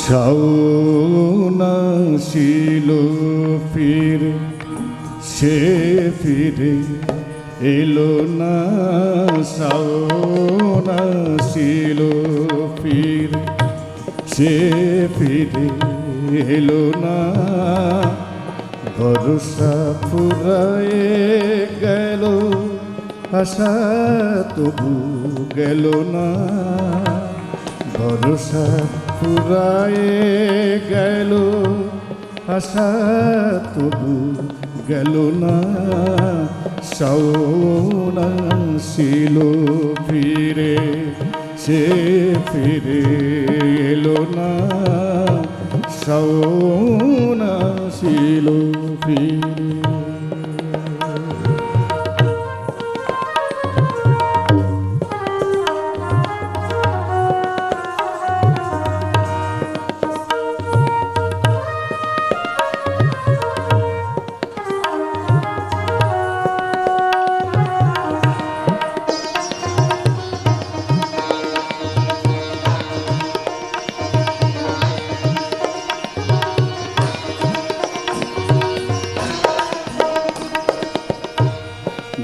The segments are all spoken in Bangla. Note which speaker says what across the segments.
Speaker 1: শাওন আসিল ফিরে, সে ফিরে এলো না। শাওন আসিল ফিরে, সে ফিরে এলো না। ভরসা ফুরায়ে গেল, আশা তবু গেল না। ভরসা ফুরায়ে গেল, আশা তবু গেল না। শাওন আসিল ফিরে, সে ফিরে এলো না। শাওন আসিল ফিরে।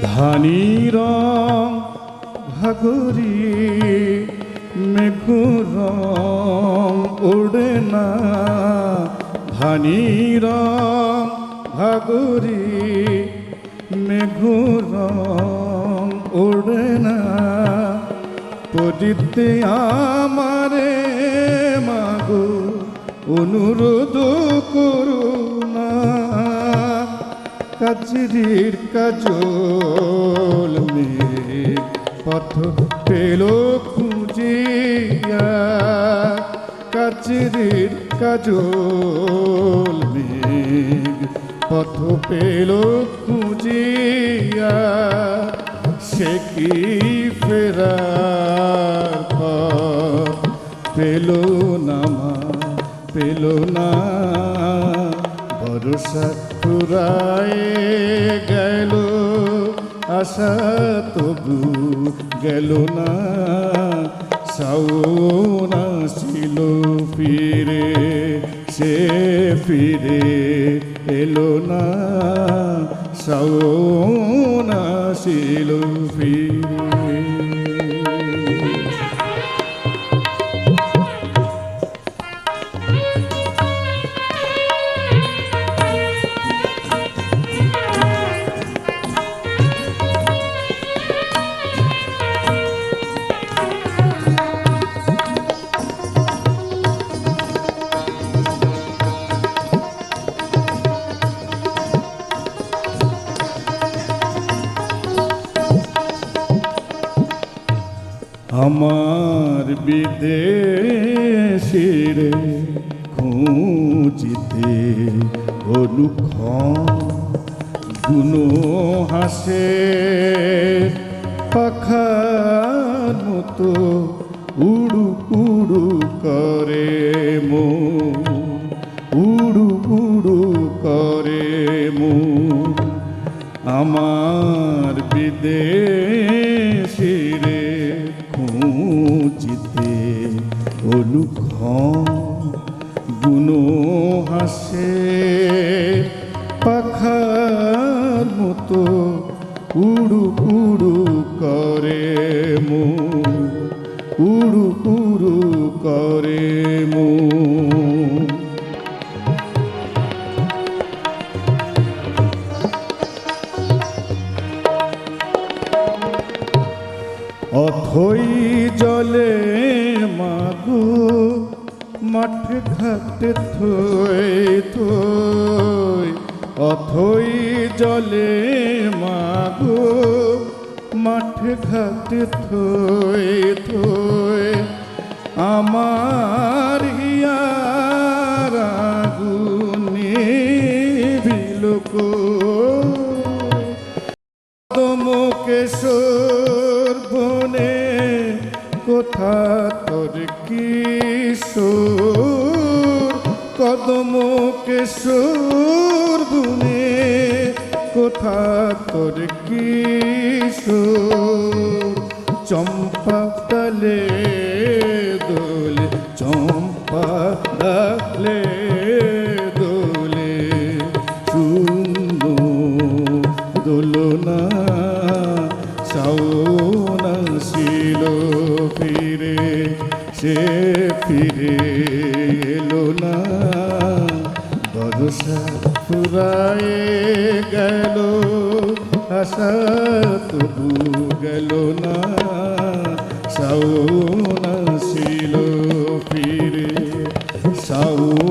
Speaker 1: ধানি রং ঘাগরি মেঘুর রং ওড়ে না। ধানি রং ঘাগরি মেঘুর রং ওড়ে না। পদিতে আমারে মাগো অনুরোধ করুণা। কাজরির কাজল মেঘ পথ পেল খুঁজিয়া। কাজরির কাজল মেঘ পথ পেল খুঁজিয়া। সে কি ফেরার পথ পেল না, মা পেল না। ভরসা ফুরায়ে গেল, আশা তবু গেল না। শাওন আসিল ফিরে, সে ফিরে এলো না। শাওন আসিল ফিরে। আমার বিদেশির খুঁজিতে অনুক্ষণ গুণ হাসে। পাখার মতো উড়ু উড়ু করে মন, উড়ু উড়ু করে মন। আমার বিদেশিরে খুঁজিতে অনুক্ষণ গুণ হাসে। পাখার মতো উড়ু উড়ু করে মন, উড়ু উড়ু করে মন। অথই জলে মাগো মাঠে ঘাটে থই থই। অথই জলে মাগো মাঠে ঘাটে থই থই। আমার হিয়ার আগুনে বিলোক কেশর বনে। কোথা তোর কিশোর কদম কেশর বনে। কোথা তোর কিশোর চম্পা ডালে দোলে, চম্পা শাওন আসিল ফিরে, সে ফিরে এলো না। ভরসা ফুরায়ে গেল, আশা তবু গেল না। শাওন আসিল ফিরে, শাওন